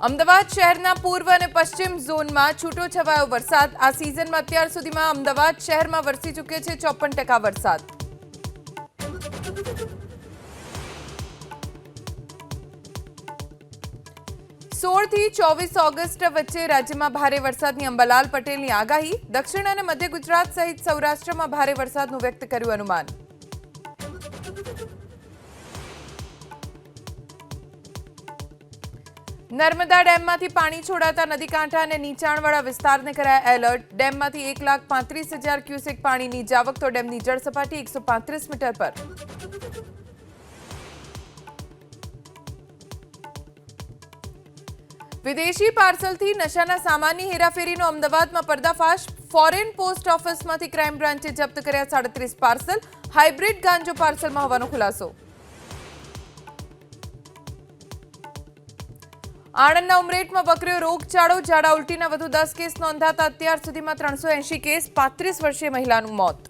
અમદાવાદ શહેરના પૂર્વ અને પશ્ચિમ ઝોનમાં છૂટોછવાયો વરસાદ। આ સિઝનમાં અત્યાર સુધીમાં અમદાવાદ શહેરમાં વરસી ચૂક્યો છે 54% વરસાદ। થી 24 ઓગસ્ટ વચ્ચે રાજ્યમાં ભારે વરસાદની અંબાલાલ પટેલની આગાહી। દક્ષિણ અને મધ્ય ગુજરાત સહિત સૌરાષ્ટ્રમાં ભારે વરસાદનું વ્યક્ત કર્યું અનુમાન। નર્મદા ડેમમાંથી પાણી છોડાતા નદીકાંઠા અને નીચાણવાળા વિસ્તારને કરાયા એલર્ટ। ડેમમાંથી 1,35,000 ક્યુસેક પાણીની જાવક તો ડેમની જળ સપાટી 135 મીટર પર। વિદેશી પાર્સલથી નશાના સામાનની હેરાફેરીનો અમદાવાદમાં પર્દાફાશ। ફોરેન પોસ્ટ ઓફિસમાંથી ક્રાઇમ બ્રાન્ચે જપ્ત કર્યા 37 પાર્સલ। હાઇબ્રિડ ગાંજો પાર્સલમાં હોવાનો ખુલાસો। આણંદના ઉમરેઠમાં વકર્યો રોગચાળો। ઝાડા ઉલટીના વધુ 10 કેસ નોંધાતા અત્યાર સુધીમાં 380 કેસ। 35 વર્ષીય મહિલાનું મોત।